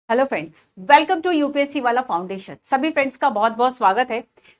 Hello friends, welcome to UPSC वाला foundation. सभी friends का बहुत बहुत स्वागत है।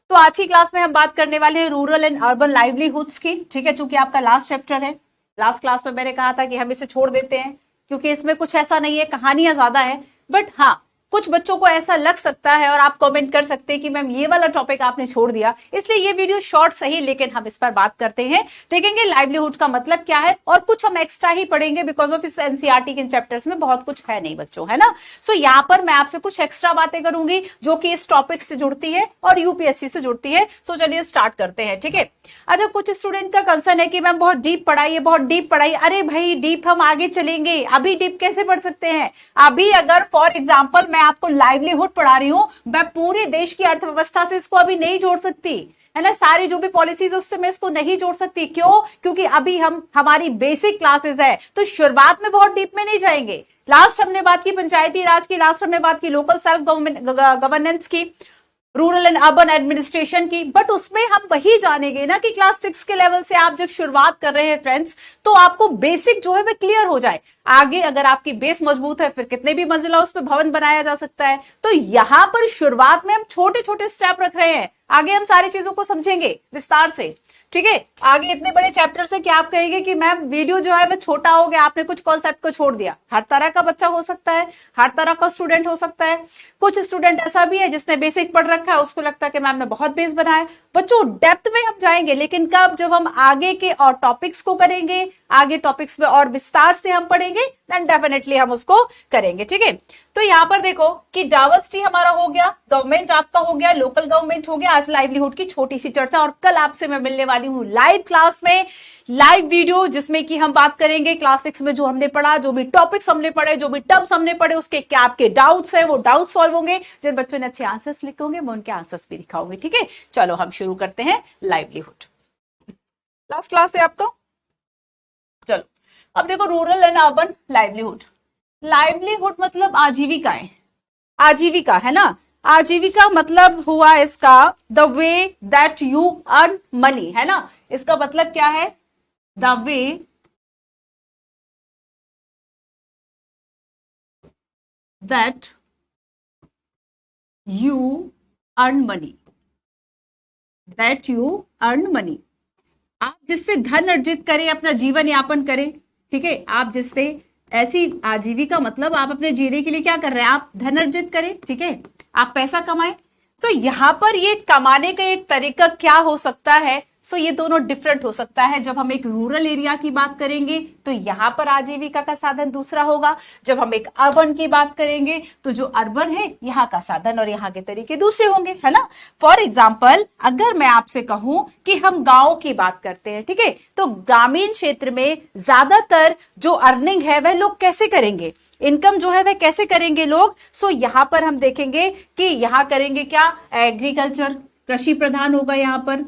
तो आज की क्लास में हम बात करने वाले हैं रूरल एंड अर्बन लाइवलीहुड्स की। ठीक है, चूंकि आपका लास्ट चैप्टर है। लास्ट क्लास में मैंने कहा था कि हम इसे छोड़ देते हैं क्योंकि इसमें कुछ ऐसा नहीं है, कहानियां ज्यादा है। बट हाँ, कुछ बच्चों को ऐसा लग सकता है और आप कमेंट कर सकते हैं कि मैम ये वाला टॉपिक आपने छोड़ दिया, इसलिए ये वीडियो शॉर्ट सही, लेकिन हम इस पर बात करते हैं। देखेंगे लाइवलीहुड का मतलब क्या है और कुछ हम एक्स्ट्रा ही पढ़ेंगे बिकॉज ऑफ इस एनसीईआरटी के चैप्टर्स में बहुत कुछ है नहीं बच्चों, है ना। सो यहाँ पर मैं आपसे कुछ एक्स्ट्रा बातें करूंगी जो कि इस टॉपिक से जुड़ती है और यूपीएससी से जुड़ती है। सो चलिए स्टार्ट करते हैं। ठीक है, अच्छा, कुछ स्टूडेंट का कंसर्न है कि मैम बहुत डीप पढ़ाई है, बहुत डीप पढ़ाई। अरे भाई, डीप हम आगे चलेंगे, अभी डीप कैसे पढ़ सकते हैं। अभी अगर फॉर एग्जाम्पल मैं आपको लाइवलीहुड पढ़ा रही हूं, मैं पूरी देश की अर्थव्यवस्था से इसको अभी नहीं जोड़ सकती, है ना। सारी जो भी पॉलिसीज उससे मैं इसको नहीं जोड़ सकती। क्यों? क्योंकि अभी हमारी बेसिक क्लासेस है, तो शुरुआत में बहुत डीप में नहीं जाएंगे। लास्ट हमने बात की पंचायती राज की, लास्ट हमने बात की लोकल सेल्फ गवर्नेंस की, रूरल एंड अर्बन एडमिनिस्ट्रेशन की। बट उसमें हम वही जानेंगे ना कि क्लास 6 के लेवल से आप जब शुरुआत कर रहे हैं फ्रेंड्स, तो आपको बेसिक जो है वह क्लियर हो जाए। आगे अगर आपकी बेस मजबूत है, फिर कितने भी मंजिला उस पर भवन बनाया जा सकता है। तो यहां पर शुरुआत में हम छोटे छोटे स्टेप रख रहे हैं, आगे हम सारी चीजों को समझेंगे विस्तार से। ठीक है, आगे इतने बड़े चैप्टर से क्या आप कहेंगे कि मैम वीडियो जो है वो छोटा हो गया, आपने कुछ कॉन्सेप्ट को छोड़ दिया। हर तरह का बच्चा हो सकता है, हर तरह का स्टूडेंट हो सकता है। कुछ स्टूडेंट ऐसा भी है जिसने बेसिक पढ़ रखा है, उसको लगता है कि मैम ने बहुत बेस बनाया। बच्चों डेप्थ में हम जाएंगे, लेकिन कब? जब हम आगे के और टॉपिक्स को करेंगे, आगे टॉपिक्स में और विस्तार से हम पढ़ेंगे, देन डेफिनेटली हम उसको करेंगे। ठीक है, तो यहां पर देखो कि डाइवर्सिटी हमारा हो गया, गवर्नमेंट आपका हो गया, लोकल गवर्नमेंट हो गया। आज लाइवलीहुड की छोटी सी चर्चा, और कल आपसे मैं मिलने वाली हूं लाइव क्लास में, लाइव वीडियो, जिसमें कि हम बात करेंगे क्लास 6 में जो हमने पढ़ा, जो भी टॉपिक्स हमने पढ़े, जो भी टर्म्स हमने पढ़े, उसके क्या आपके डाउट्स है वो डाउट सॉल्व होंगे। जिन बच्चों ने अच्छे आंसर्स लिखे होंगे मैं उनके आंसर्स भी दिखाऊंगी। ठीक है, चलो हम शुरू करते हैं लाइवलीहुड। लास्ट क्लास है आपका। चलो अब देखो, rural and urban livelihood. Livelihood मतलब आजीविकाएं, आजीविका, है ना। आजीविका मतलब हुआ इसका the way that you earn money, है ना। इसका मतलब क्या है? The way that you earn money, that you earn money. आप जिससे धन अर्जित करें, अपना जीवन यापन करें। ठीक है, आप जिससे, ऐसी आजीविका मतलब आप अपने जीने के लिए क्या कर रहे हैं, आप धन अर्जित करें। ठीक है, आप पैसा कमाएं। तो यहां पर ये कमाने का एक तरीका क्या हो सकता है? सो ये दोनों डिफरेंट हो सकता है। जब हम एक रूरल एरिया की बात करेंगे तो यहां पर आजीविका का साधन दूसरा होगा। जब हम एक अर्बन की बात करेंगे तो जो अर्बन है, यहां का साधन और यहां के तरीके दूसरे होंगे, है ना। फॉर एग्जाम्पल, अगर मैं आपसे कहूं कि हम गांव की बात करते हैं, ठीक है, तो ग्रामीण क्षेत्र में ज्यादातर जो अर्निंग है वह लोग कैसे करेंगे, इनकम जो है वह कैसे करेंगे लोग। सो यहां पर हम देखेंगे कि यहां करेंगे क्या, एग्रीकल्चर, कृषि प्रधान होगा यहां पर,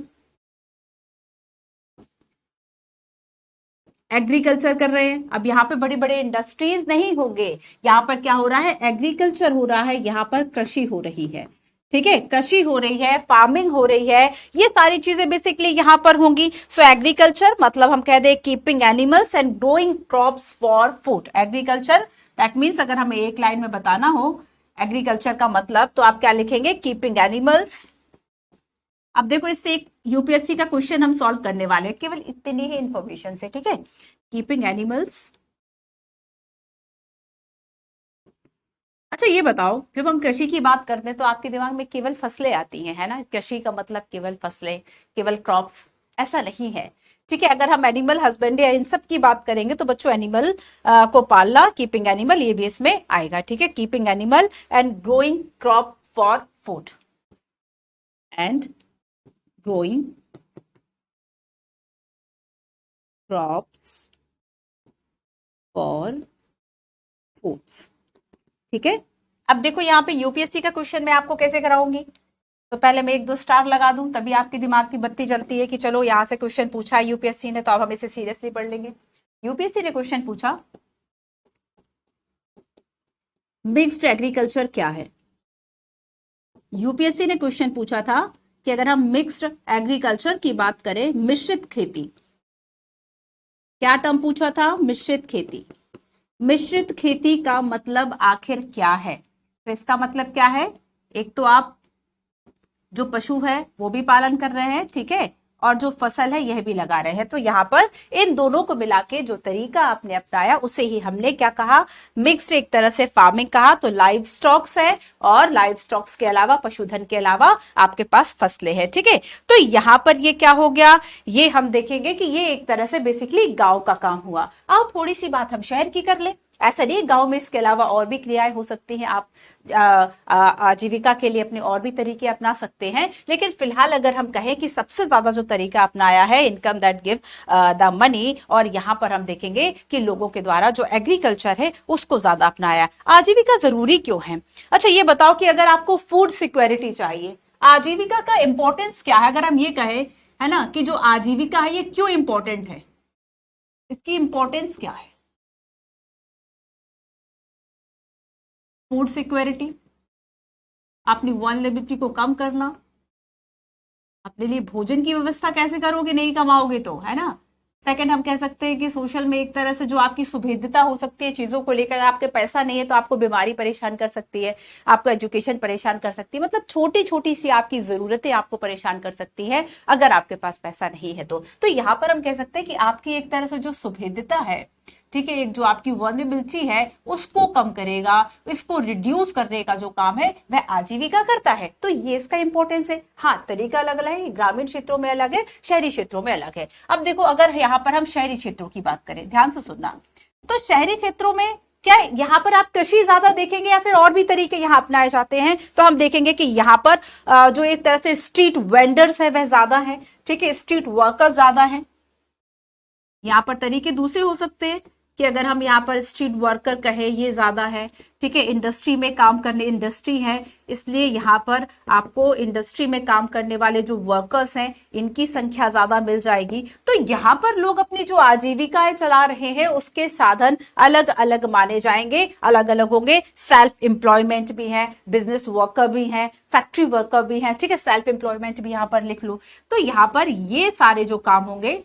एग्रीकल्चर कर रहे हैं। अब यहाँ पे बड़े बड़े इंडस्ट्रीज नहीं होंगे, यहाँ पर क्या हो रहा है, एग्रीकल्चर हो रहा है, यहाँ पर कृषि हो रही है। ठीक है, कृषि हो रही है, फार्मिंग हो रही है, ये सारी चीजें बेसिकली यहां पर होंगी। सो एग्रीकल्चर मतलब हम कह दें keeping animals and growing crops for food. Agriculture that means, अगर हमें एक लाइन में बताना हो एग्रीकल्चर का मतलब, तो आप क्या लिखेंगे, कीपिंग एनिमल्स। अब देखो, इससे एक यूपीएससी का क्वेश्चन हम सॉल्व करने वाले हैं, केवल इतनी ही इंफॉर्मेशन से। ठीक है, कीपिंग एनिमल्स। अच्छा ये बताओ, जब हम कृषि की बात करते हैं तो आपके दिमाग में केवल फसलें आती हैं, है ना। कृषि का मतलब केवल फसलें, केवल क्रॉप्स, ऐसा नहीं है। ठीक है, अगर हम एनिमल हस्बेंड या इन सब की बात करेंगे तो बच्चों एनिमल को पालना, कीपिंग एनिमल, ये भी इसमें आएगा। ठीक है, keeping animal and growing crop for food, and growing crops for foods. ठीक है, अब देखो यहाँ पे यूपीएससी का क्वेश्चन मैं आपको कैसे कराऊंगी। तो पहले मैं एक दो स्टार लगा दूं, तभी आपके दिमाग की बत्ती जलती है कि चलो यहाँ से क्वेश्चन पूछा है यूपीएससी ने, तो अब हम इसे सीरियसली पढ़ लेंगे। यूपीएससी ने क्वेश्चन पूछा, मिक्स्ड एग्रीकल्चर क्या है। यूपीएससी ने क्वेश्चन पूछा था कि अगर हम मिक्स्ड एग्रीकल्चर की बात करें, मिश्रित खेती, क्या टर्म पूछा था, मिश्रित खेती। मिश्रित खेती का मतलब आखिर क्या है, तो इसका मतलब क्या है, एक तो आप जो पशु है वो भी पालन कर रहे हैं, ठीक है, और जो फसल है यह भी लगा रहे हैं। तो यहाँ पर इन दोनों को मिला के जो तरीका आपने अपनाया उसे ही हमने क्या कहा, मिक्स्ड एक तरह से फार्मिंग कहा। तो लाइव स्टॉक्स है और लाइव स्टॉक्स के अलावा, पशुधन के अलावा आपके पास फसलें हैं, ठीक है। तो यहां पर ये क्या हो गया, ये हम देखेंगे कि ये एक तरह से बेसिकली गांव का काम हुआ। आओ थोड़ी सी बात हम शहर की कर ले। ऐसा नहीं, गांव में इसके अलावा और भी क्रियाएं हो सकती हैं, आप आजीविका के लिए अपने और भी तरीके अपना सकते हैं। लेकिन फिलहाल अगर हम कहें कि सबसे ज्यादा जो तरीका अपनाया है, income that give the money, और यहां पर हम देखेंगे कि लोगों के द्वारा जो एग्रीकल्चर है उसको ज्यादा अपनाया। आजीविका जरूरी क्यों है? अच्छा ये बताओ कि अगर आपको फूड सिक्योरिटी चाहिए, आजीविका का इंपॉर्टेंस क्या है? अगर हम ये कहें, है ना, कि जो आजीविका है ये क्यों इंपॉर्टेंट है, इसकी इंपॉर्टेंस क्या है? फूड सिक्योरिटी, अपनी वल्नरेबिलिटी को कम करना, अपने लिए भोजन की व्यवस्था कैसे करोगे, नहीं कमाओगे तो, है ना। सेकंड हम कह सकते हैं कि सोशल में एक तरह से जो आपकी सुभेद्यता हो सकती है चीजों को लेकर, आपके पैसा नहीं है तो आपको बीमारी परेशान कर सकती है, आपको एजुकेशन परेशान कर सकती है, मतलब छोटी छोटी सी आपकी जरूरतें आपको परेशान कर सकती है अगर आपके पास पैसा नहीं है तो यहां पर हम कह सकते हैं कि आपकी एक तरह से जो सुभेद्यता है, ठीक है, एक जो आपकी वल्नरेबिलिटी है उसको कम करेगा, इसको रिड्यूस करने का जो काम है वह आजीविका करता है। तो ये इसका इंपॉर्टेंस है। हाँ, तरीका अलग अलग है, ग्रामीण क्षेत्रों में अलग है, शहरी क्षेत्रों में अलग है। अब देखो, अगर यहाँ पर हम शहरी क्षेत्रों की बात करें, ध्यान से सुनना, तो शहरी क्षेत्रों में क्या यहाँ पर आप कृषि ज्यादा देखेंगे या फिर और भी तरीके यहाँ अपनाए जाते हैं? तो हम देखेंगे कि यहाँ पर जो एक तरह से स्ट्रीट वेंडर्स है वह ज्यादा है, ठीक है, स्ट्रीट वर्कर्स ज्यादा है। यहाँ पर तरीके दूसरे हो सकते हैं कि अगर हम यहाँ पर स्ट्रीट वर्कर कहें ये ज्यादा है, ठीक है, इंडस्ट्री में काम करने, इंडस्ट्री है इसलिए यहाँ पर आपको इंडस्ट्री में काम करने वाले जो वर्कर्स हैं इनकी संख्या ज्यादा मिल जाएगी। तो यहाँ पर लोग अपनी जो आजीविकाएं चला रहे हैं उसके साधन अलग अलग माने जाएंगे, अलग अलग होंगे। सेल्फ एम्प्लॉयमेंट भी है, बिजनेस वर्कर भी है, फैक्ट्री वर्कर भी है, ठीक है, सेल्फ एम्प्लॉयमेंट भी यहाँ पर लिख लो। तो यहाँ पर ये सारे जो काम होंगे,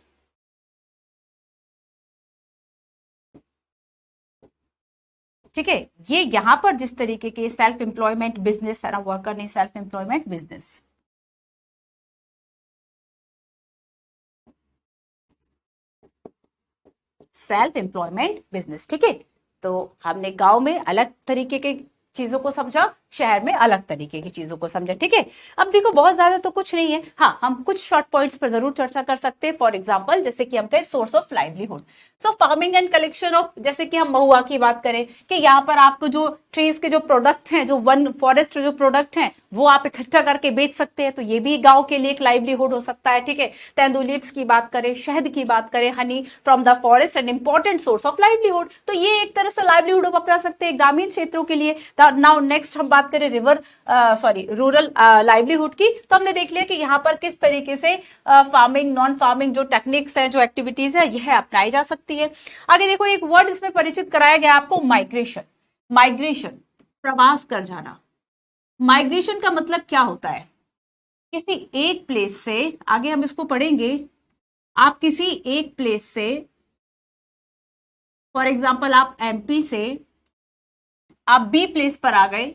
ठीक है, ये यहां पर जिस तरीके के सेल्फ एम्प्लॉयमेंट बिजनेस है ना, वर्कर नहीं, self employment business, self employment business, ठीक है। तो हमने गांव में अलग तरीके के चीजों को समझा, शहर में अलग तरीके की चीजों को समझा, ठीक है। अब देखो बहुत ज्यादा तो कुछ नहीं है, हाँ हम कुछ शॉर्ट पॉइंट्स पर जरूर चर्चा कर सकते हैं। फॉर एग्जांपल जैसे कि हम कहें source of livelihood, so farming and collection of, जैसे कि हम महुआ की बात करें कि यहाँ पर आपको जो ट्रीज के जो प्रोडक्ट हैं, जो वन फॉरेस्ट जो प्रोडक्ट हैं वो आप इकट्ठा करके बेच सकते हैं, तो ये भी गांव के लिए एक लाइवलीहुड हो सकता है, ठीक है। तेंदू लीव्स की बात करें, शहद की बात करें, honey from the forest and important source of livelihood, तो ये एक तरह से लाइवलीहुड आप अपना सकते हैं ग्रामीण क्षेत्रों के लिए। नाउ नेक्स्ट हम बात करें रूरल लाइवलीहुड की, तो हमने देख लिया कि यहाँ पर किस तरीके से फार्मिंग, नॉन फार्मिंग जो टेक्निक्स है, जो एक्टिविटीज है, यह अपनाई जा सकती है। आगे देखो एक वर्ड इसमें परिचित कराया गया आपको, माइग्रेशन। माइग्रेशन, प्रवास कर जाना। माइग्रेशन का मतलब क्या होता है? किसी एक प्लेस से, आगे हम इसको पढ़ेंगे, आप किसी एक प्लेस से, फॉर एग्जाम्पल आप एमपी से आप बी प्लेस पर आ गए,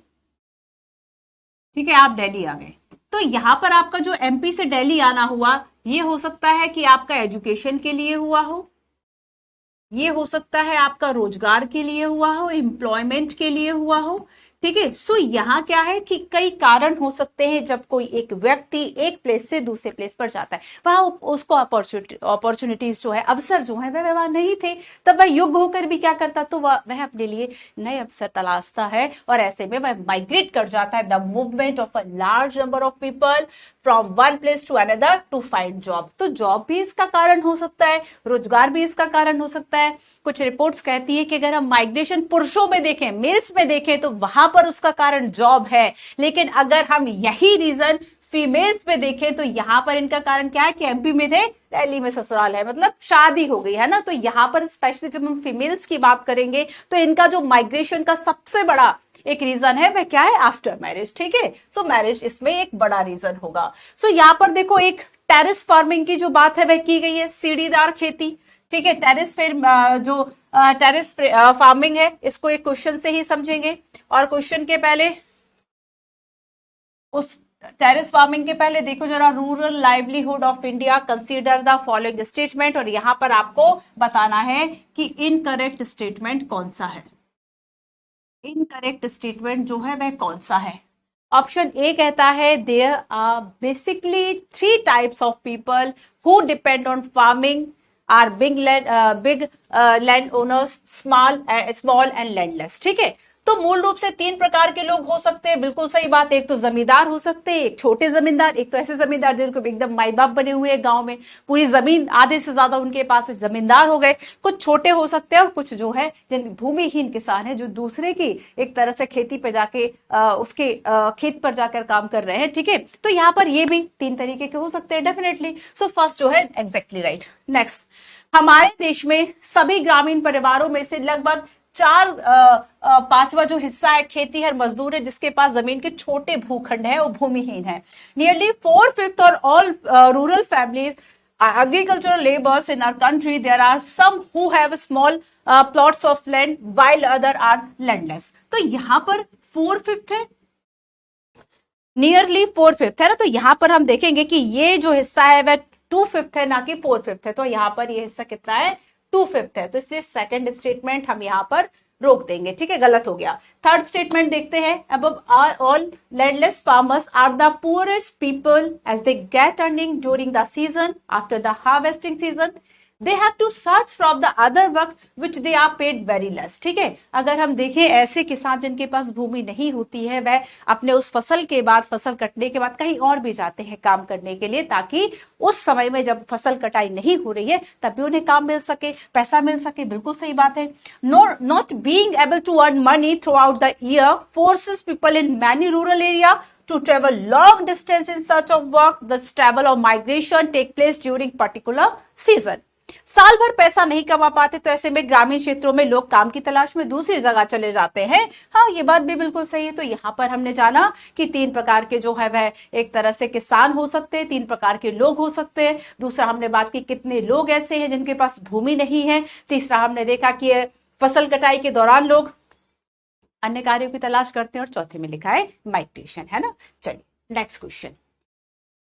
ठीक है, आप दिल्ली आ गए, तो यहां पर आपका जो एमपी से दिल्ली आना हुआ, ये हो सकता है कि आपका एजुकेशन के लिए हुआ हो, ये हो सकता है आपका रोजगार के लिए हुआ हो, एम्प्लॉयमेंट के लिए हुआ हो, ठीक है। सो यहाँ क्या है कि कई कारण हो सकते हैं जब कोई एक व्यक्ति एक प्लेस से दूसरे प्लेस पर जाता है, वहां उसको अपॉर्चुनिटीज जो है, अवसर जो है वह वहां नहीं थे, तब वह योग्य होकर भी क्या करता, तो वह अपने लिए नए अवसर तलाशता है और ऐसे में वह माइग्रेट कर जाता है। The movement of a large number of people from one place to another to find job, तो जॉब भी इसका कारण हो सकता है, रोजगार भी इसका कारण हो सकता है। कुछ रिपोर्ट्स कहती है कि अगर हम माइग्रेशन पुरुषों में देखें, मेल्स में देखें, तो वहां पर उसका कारण जॉब है, लेकिन अगर हम यही रीजन फीमेल्स में देखें तो यहां पर इनका कारण क्या है कि एमपी में थे, दिल्ली में ससुराल है, मतलब शादी हो गई है ना। तो यहां पर स्पेशली जब हम फीमेल्स की बात करेंगे तो इनका जो माइग्रेशन का सबसे बड़ा एक रीजन है वह क्या है, आफ्टर मैरिज, ठीक है। सो मैरिज इसमें एक बड़ा रीजन होगा। सो यहां पर देखो एक टेरेस फार्मिंग की जो बात है वह की गई है, सीढ़ीदार खेती, ठीक है। टेरेस जो टेरेस फार्मिंग है, इसको एक क्वेश्चन से ही समझेंगे, और क्वेश्चन के पहले उस टेरेस फार्मिंग के पहले देखो जरा, rural livelihood of India, consider the following statement, और यहां पर आपको बताना है कि इनकरेक्ट स्टेटमेंट कौन सा है। इनकरेक्ट स्टेटमेंट जो है वह कौन सा है। ऑप्शन ए कहता है there are basically 3 types of people who depend on farming are big land owners, small and landless. ठीक है, तो मूल रूप से 3 प्रकार के लोग हो सकते हैं, बिल्कुल सही बात है। एक तो जमींदार हो सकते हैं, एक छोटे जमींदार, एक तो ऐसे जमींदार जिनको एकदम माई बाप बने हुए हैं, गांव में पूरी जमीन आधे से ज्यादा उनके पास है, जमींदार हो गए। कुछ छोटे हो सकते हैं और कुछ जो है जिन भूमिहीन किसान है, जो दूसरे की एक तरह से खेती पे जाके उसके खेत पर जाकर काम कर रहे हैं। ठीक है, तो यहाँ पर ये भी 3 तरीके के हो सकते हैं डेफिनेटली। सो फर्स्ट जो है एग्जैक्टली राइट। नेक्स्ट, हमारे देश में सभी ग्रामीण परिवारों में से लगभग 4/5 जो हिस्सा है खेती हर मजदूर है जिसके पास जमीन के छोटे भूखंड है, वो भूमिहीन है। नियरली 4/5 और all rural families agricultural laborers in our country. There are some who have small plots of land while other are landless. तो यहां पर 4/5 है, नियरली 4/5 है ना, तो यहां पर हम देखेंगे कि ये जो हिस्सा है वह 2/5 है, ना कि 4/5 है। तो यहां पर ये हिस्सा कितना है, 2/5 है। तो इसलिए सेकंड स्टेटमेंट हम यहां पर रोक देंगे। ठीक है, गलत हो गया। थर्ड स्टेटमेंट देखते हैं, above are all landless farmers are the poorest people as they get earning during the season. After the harvesting season they have to search from the other work which they are paid very less. ठीक है, अगर हम देखें ऐसे किसान जिनके पास भूमि नहीं होती है, वह अपने उस फसल के बाद, फसल कटने के बाद कहीं और भी जाते हैं काम करने के लिए, ताकि उस समय में जब फसल कटाई नहीं हो रही है तब भी उन्हें काम मिल सके, पैसा मिल सके। बिल्कुल सही बात है। Not being able to earn money throughout the year forces people in many rural area to travel long distance in search of work. The travel or migration take place during particular season. साल भर पैसा नहीं कमा पाते, तो ऐसे में ग्रामीण क्षेत्रों में लोग काम की तलाश में दूसरी जगह चले जाते हैं। हाँ, ये बात भी बिल्कुल सही है। तो यहाँ पर हमने जाना कि 3 प्रकार के जो है वह एक तरह से किसान हो सकते हैं, 3 प्रकार के लोग हो सकते हैं। दूसरा हमने बात की कितने लोग ऐसे हैं जिनके पास भूमि नहीं है। तीसरा हमने देखा कि फसल कटाई के दौरान लोग अन्य कार्यों की तलाश करते हैं, और चौथे में लिखा है माइग्रेशन, है ना। चलिए नेक्स्ट क्वेश्चन।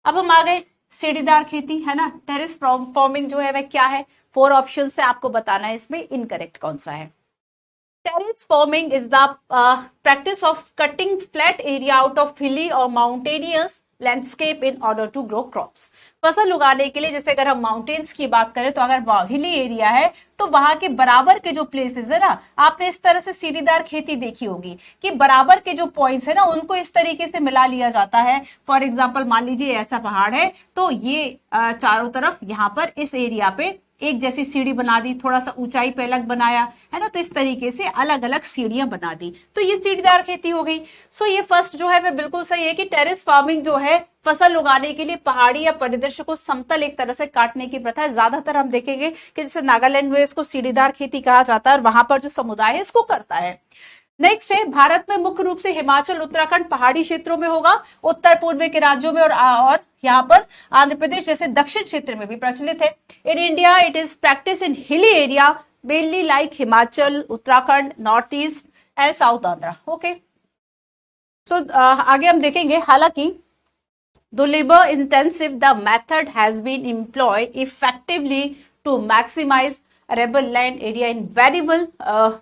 अब हम आ गए सीढ़ीदार खेती, है ना। टेरेस फार्मिंग जो है वह क्या है, 4 ऑप्शन से आपको बताना है इसमें इनकरेक्ट कौन सा है। Terrace farming is the practice of cutting flat area out of hilly और mountainous landscape in order to grow crops. फसल उगाने के लिए, जैसे अगर हम माउंटेन्स की बात करें तो अगर हिली एरिया है तो वहां के बराबर के जो प्लेसेस है ना, आपने इस तरह से सीढ़ीदार खेती देखी होगी कि बराबर के जो पॉइंट्स है ना उनको इस तरीके से मिला लिया जाता है। फॉर एग्जाम्पल मान लीजिए ऐसा पहाड़ है, तो ये चारों तरफ यहाँ पर इस एरिया पे एक जैसी सीढ़ी बना दी, थोड़ा सा ऊंचाई पे अलग बनाया, है ना। तो इस तरीके से अलग अलग सीढ़ियां बना दी, तो ये सीढ़ीदार खेती हो गई। सो ये फर्स्ट जो है वह बिल्कुल सही है कि टेरेस फार्मिंग जो है फसल उगाने के लिए पहाड़ी या परिदृश्य को समतल एक तरह से काटने की प्रथा है। ज्यादातर हम देखेंगे कि जैसे नागालैंड में इसको सीढ़ीदार खेती कहा जाता है, और वहां पर जो समुदाय है इसको करता है। नेक्स्ट है, भारत में मुख्य रूप से हिमाचल, उत्तराखंड पहाड़ी क्षेत्रों में होगा, उत्तर पूर्व के राज्यों में और यहाँ पर आंध्र प्रदेश जैसे दक्षिण क्षेत्र में भी प्रचलित है। In India it is practice in hilly area mainly like Himachal, Uttarakhand, north east and south Andhra. Okay, so आगे हम देखेंगे, हालांकि though labor intensive the method has been employed effectively to maximize arable land area in variable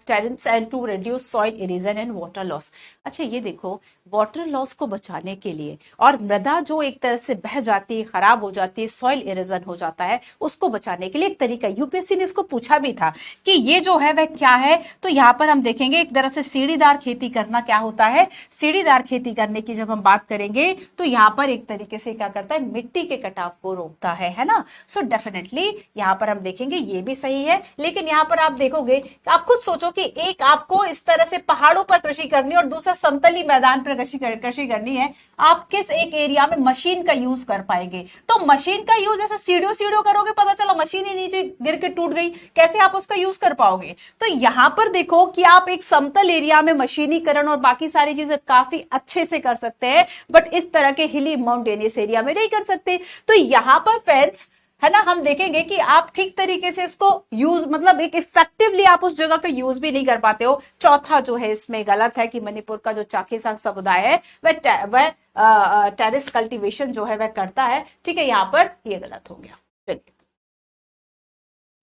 terrains and to reduce soil erosion and water loss. अच्छा, ये देखो, water loss को बचाने के लिए और मृदा जो एक तरह से बह जाती है, खराब हो जाती है, सॉइल इरोजन हो जाता है, उसको बचाने के लिए एक तरीका यूपीएससी ने इसको पूछा भी था कि ये जो है वह क्या है। तो यहाँ पर हम देखेंगे एक तरह से सीढ़ीदार खेती करना क्या होता है। सीढ़ीदार खेती करने की जब हम बात करेंगे तो यहाँ पर एक तरीके से क्या करता है, मिट्टी के कटाव को रोकता है ना। सो डेफिनेटली यहाँ पर हम देखेंगे ये भी सही है। लेकिन यहाँ पर आप देखोगे, आप खुद सोचो कि एक आपको इस तरह से पहाड़ों पर कृषि करनी और दूसरा समतली मैदान पर कृषि करनी है, आप किस एक एरिया में मशीन का यूज कर पाएंगे। तो मशीन का यूज ऐसे सीढ़ियों करोगे, पता चला मशीन ही नीचे गिर के टूट गई, कैसे आप उसका यूज कर पाओगे। तो यहां पर देखो कि आप एक समतल एरिया में मशीनीकरण और बाकी सारी चीजें काफी अच्छे से कर सकते हैं, बट इस तरह के हिली माउंटेनियस एरिया में नहीं कर सकते। तो यहां पर फ्रेंड्स है ना, हम देखेंगे कि आप ठीक तरीके से इसको यूज, मतलब एक इफेक्टिवली आप उस जगह का यूज भी नहीं कर पाते हो। चौथा जो है इसमें गलत है कि मणिपुर का जो चाकीसांग समुदाय है वह टेरेस कल्टीवेशन जो है वह करता है। ठीक है, यहाँ पर ये गलत हो गया। चलिए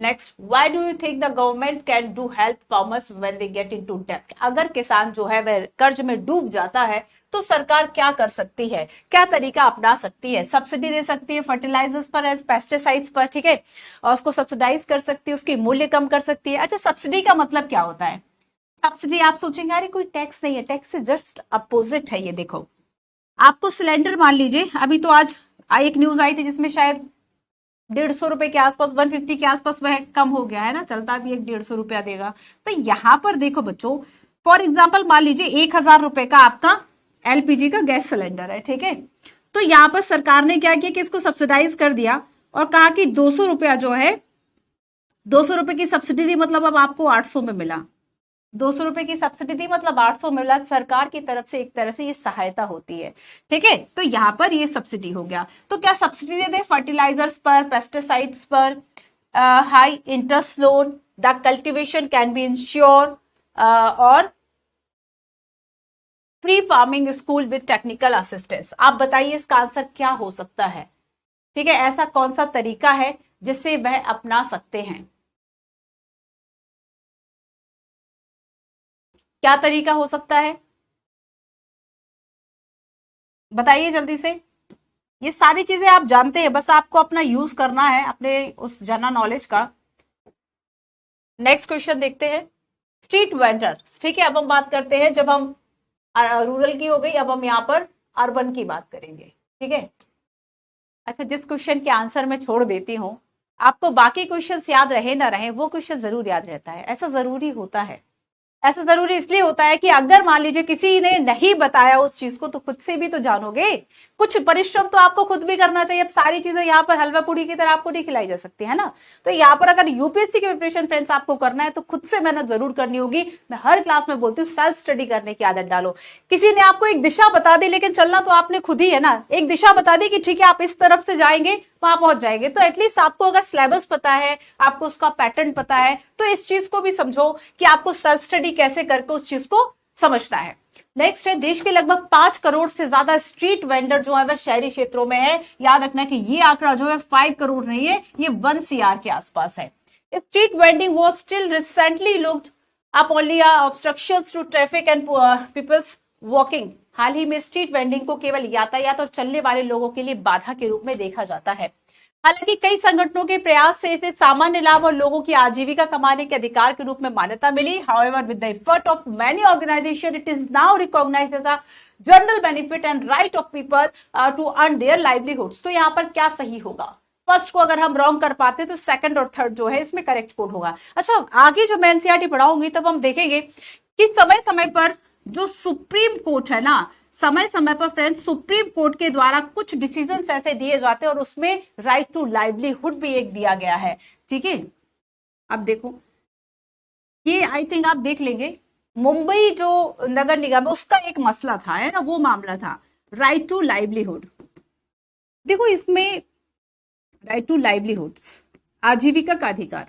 next, why do you think the government can do help farmers when they get into डेब्ट? अगर किसान जो है वह कर्ज में डूब जाता है तो सरकार क्या कर सकती है, क्या तरीका अपना सकती है? सब्सिडी दे सकती है फर्टिलाइजर्स पर, पेस्टिसाइड्स पर, ठीक है, और उसको सब्सिडाइज कर सकती है, उसकी मूल्य कम कर सकती है। अच्छा, सब्सिडी का मतलब क्या होता है? सब्सिडी आप सोचेंगे अरे कोई टैक्स नहीं है, टैक्स से जस्ट अपोजिट है। ये देखो, आपको सिलेंडर मान लीजिए, अभी तो आज एक न्यूज आई थी जिसमें शायद 150 रुपए के आसपास, 150 के आसपास वह कम हो गया है ना, चलता भी 150 रुपया देगा। तो यहां पर देखो बच्चों, फॉर एग्जाम्पल मान लीजिए 1000 रुपए का आपका एलपीजी का गैस सिलेंडर है, ठीक है, तो यहां पर सरकार ने क्या किया कि इसको सब्सिडाइज कर दिया और कहा कि 200 रुपया जो है, 200 रुपए की सब्सिडी दी, मतलब अब आपको 800 में मिला। 200 रुपए की सब्सिडी दी मतलब 800 मिला, सरकार की तरफ से एक तरह से ये सहायता होती है। ठीक है, तो यहां पर ये सब्सिडी हो गया। तो क्या सब्सिडी दे दे फर्टिलाइजर्स पर, पेस्टिसाइड्स पर, high interest loan, the cultivation can be insure, और free farming school with technical assistance. आप बताइए इसका आंसर क्या हो सकता है? ठीक है, ऐसा कौन सा तरीका है जिससे वह अपना सकते हैं? क्या तरीका हो सकता है, बताइए जल्दी से। ये सारी चीजें आप जानते हैं, बस आपको अपना यूज करना है अपने उस जनरल नॉलेज का। नेक्स्ट क्वेश्चन देखते हैं, स्ट्रीट वेंडर्स। ठीक है, अब हम बात करते हैं, जब हम रूरल की हो गई, अब हम यहाँ पर अर्बन की बात करेंगे। ठीक है, अच्छा, जिस क्वेश्चन के आंसर मैं छोड़ देती हूँ, आपको बाकी क्वेश्चंस याद रहे ना रहे, वो क्वेश्चन जरूर याद रहता है। ऐसा जरूरी होता है, ऐसा जरूरी इसलिए होता है कि अगर मान लीजिए किसी ने नहीं बताया उस चीज को, तो खुद से भी तो जानोगे। कुछ परिश्रम तो आपको खुद भी करना चाहिए। अब सारी चीजें यहाँ पर हलवा पूड़ी की तरह आपको नहीं खिलाई जा सकती है ना। तो यहाँ पर अगर यूपीएससी की प्रिपरेशन फ्रेंड्स आपको करना है तो खुद से मेहनत जरूर करनी होगी। मैं हर क्लास में बोलती हूँ, सेल्फ स्टडी करने की आदत डालो। किसी ने आपको एक दिशा बता दी, लेकिन चलना तो आपने खुद ही है ना। एक दिशा बता दी कि ठीक है आप इस तरफ से जाएंगे, वहां पहुंच जाएंगे, तो एटलीस्ट आपको अगर सिलेबस पता है, आपको उसका पैटर्न पता है, तो इस चीज को भी समझो कि आपको सेल्फ स्टडी कैसे करके उस चीज को समझना है। नेक्स्ट है, देश के लगभग 5 करोड़ से ज्यादा स्ट्रीट वेंडर जो है वह शहरी क्षेत्रों में है। याद रखना कि ये आंकड़ा जो है 5 करोड़ नहीं है, ये 1 CR के आसपास है। Street vending was still recently looked up only obstructions to traffic and peoples walking. हाल ही में स्ट्रीट वेंडिंग को केवल यातायात और चलने वाले लोगों के लिए बाधा के रूप में देखा जाता है। हालांकि कई संगठनों के प्रयास से इसे सामान्य लाभ और लोगों की आजीविका कमाने के अधिकार के रूप में मान्यता मिली। However with the effort of many organisation, it is now recognised as a general benefit and right of people to earn their livelihoods. तो यहाँ पर क्या सही होगा? फर्स्ट को अगर हम रॉन्ग कर पाते तो सेकंड और थर्ड जो है इसमें करेक्ट कोड होगा। अच्छा, आगे जब मैं एनसीईआरटी पढ़ाऊंगी तब हम देखेंगे कि समय समय पर जो सुप्रीम कोर्ट है ना, समय समय पर फ्रेंड्स सुप्रीम कोर्ट के द्वारा कुछ डिसीजंस ऐसे दिए जाते हैं और उसमें राइट टू लाइवलीहुड भी एक दिया गया है। ठीक है, अब देखो, ये आई थिंक आप देख लेंगे, मुंबई जो नगर निगम है उसका एक मसला था, है ना, वो मामला था राइट टू लाइवलीहुड। देखो इसमें राइट टू लाइवलीहुड, आजीविका का अधिकार,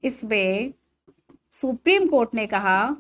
इसमें सुप्रीम कोर्ट ने कहा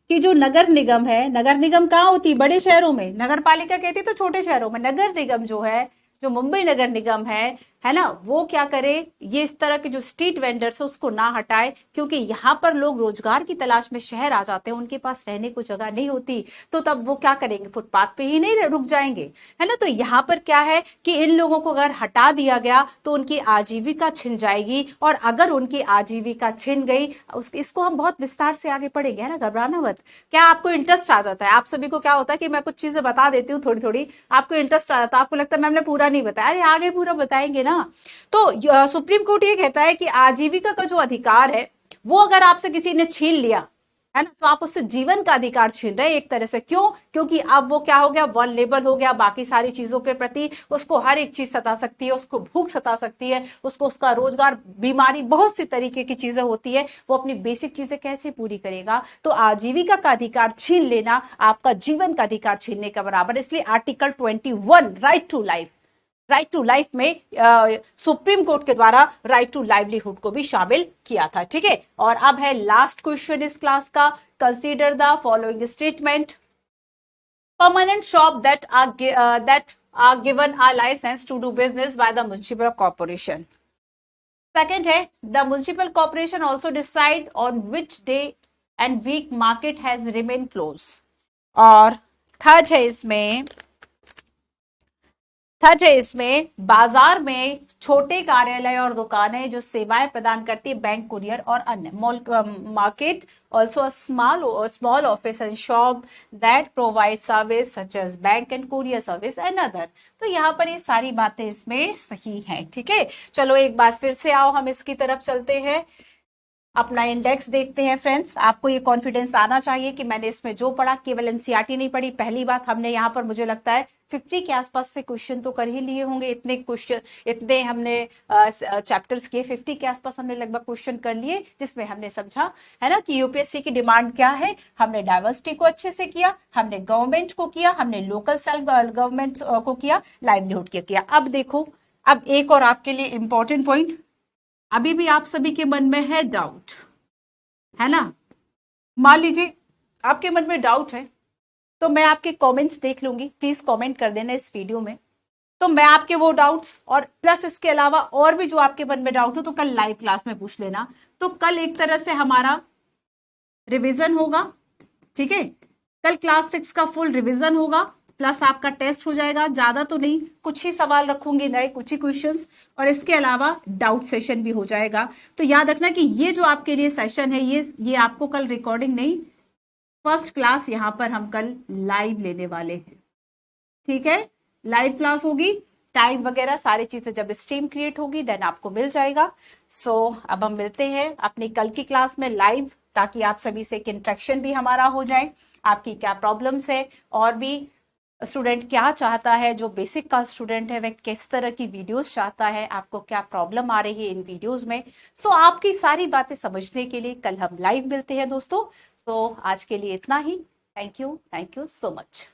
कि जो नगर निगम है, नगर निगम कहाँ होती है? बड़े शहरों में। नगर पालिका कहती है तो छोटे शहरों में। नगर निगम जो है, जो मुंबई नगर निगम है ना, वो क्या करे, ये इस तरह के जो स्ट्रीट वेंडर्स है उसको ना हटाए, क्योंकि यहाँ पर लोग रोजगार की तलाश में शहर आ जाते हैं, उनके पास रहने को जगह नहीं होती, तो तब वो क्या करेंगे, फुटपाथ पे ही नहीं रुक जाएंगे, है ना। तो यहाँ पर क्या है कि इन लोगों को अगर हटा दिया गया तो उनकी आजीविका छिन जाएगी, और अगर उनकी आजीविका छिन गई, इसको हम बहुत विस्तार से आगे पढ़ेंगे, है ना, घबराना मत। क्या आपको इंटरेस्ट आ जाता है? आप सभी को क्या होता है कि मैं कुछ चीजें बता देती हूँ थोड़ी थोड़ी, आपको इंटरेस्ट आ जाता है, आपको लगता है मैम ने पूरा नहीं बताया, अरे आगे पूरा बताएंगे ना। तो सुप्रीम कोर्ट ये कहता है कि आजीविका का जो अधिकार है वो अगर आपसे किसी ने छीन लिया, है ना, तो आप उससे जीवन का अधिकार छीन रहे हैं एक तरह से। क्यों? क्योंकि अब वो क्या हो गया, वल्नरेबल हो गया, बाकी सारी चीजों के प्रति उसको हर एक चीज सता सकती है, उसको भूख सता सकती है, उसको उसका रोजगार, बीमारी, बहुत सी तरीके की चीजें होती है, वो अपनी बेसिक चीजें कैसे पूरी करेगा। तो आजीविका का अधिकार छीन लेना आपका जीवन का अधिकार छीनने का बराबर। इसलिए article 21 right to life, right to life में सुप्रीम कोर्ट के द्वारा राइट टू लाइवलीहुड को भी शामिल किया था। ठीक है, और अब है लास्ट क्वेश्चन इस क्लास का। Consider the following statement. Permanent shop that are given a license to do business by the municipal corporation. Second है the municipal corporation also decide on which day and week market has remained closed. और third है इसमें बाजार में छोटे कार्यालय और दुकानें जो सेवाएं प्रदान करती है, बैंक, कुरियर और अन्य। Market also small office and shop that provide service such as bank and courier service and other. तो यहाँ पर ये सारी बातें इसमें सही हैं। ठीक है, चलो एक बार फिर से आओ हम इसकी तरफ चलते हैं, अपना इंडेक्स देखते हैं। फ्रेंड्स, आपको ये कॉन्फिडेंस आना चाहिए कि मैंने इसमें जो पढ़ा केवल एनसीईआरटी नहीं पढ़ी। पहली बात, हमने यहाँ पर मुझे लगता है 50 के आसपास से क्वेश्चन तो कर ही लिए होंगे। इतने क्वेश्चन, इतने हमने चैप्टर्स किए, 50 के आसपास हमने लगभग क्वेश्चन कर लिए, जिसमें हमने समझा है ना कि यूपीएससी की डिमांड क्या है। हमने डाइवर्सिटी को अच्छे से किया, हमने गवर्नमेंट को किया, हमने लोकल सेल्फ गवर्नमेंट को किया, लाइवलीहुड को किया। अब देखो, अब एक और आपके लिए इंपॉर्टेंट पॉइंट, अभी भी आप सभी के मन में है डाउट, है ना। मान लीजिए आपके मन में डाउट है, तो मैं आपके कमेंट्स देख लूंगी, प्लीज कमेंट कर देना इस वीडियो में। तो मैं आपके वो डाउट्स और प्लस इसके अलावा और भी जो आपके मन में डाउट हो तो कल लाइव क्लास में पूछ लेना। तो कल एक तरह से हमारा रिवीजन होगा। ठीक है, कल क्लास 6 का फुल रिवीजन होगा, प्लस आपका टेस्ट हो जाएगा। ज्यादा तो नहीं, कुछ ही सवाल रखूंगी नए, कुछ ही क्वेश्चंस, और इसके अलावा डाउट सेशन भी हो जाएगा। तो याद रखना कि ये जो आपके लिए सेशन है, ये आपको कल रिकॉर्डिंग नहीं, फर्स्ट क्लास यहां पर हम कल लाइव लेने वाले हैं। ठीक है, लाइव क्लास होगी, टाइम वगैरह सारी चीजें जब स्ट्रीम क्रिएट होगी देन आपको मिल जाएगा। सो अब हम मिलते हैं अपनी कल की क्लास में लाइव, ताकि आप सभी से एक इंटरेक्शन भी हमारा हो जाए। आपकी क्या प्रॉब्लम्स है, और भी स्टूडेंट क्या चाहता है, जो बेसिक का स्टूडेंट है वह किस तरह की वीडियोस चाहता है, आपको क्या प्रॉब्लम आ रही है इन वीडियोस में। सो आपकी सारी बातें समझने के लिए कल हम लाइव मिलते हैं दोस्तों। सो आज के लिए इतना ही। Thank you so much.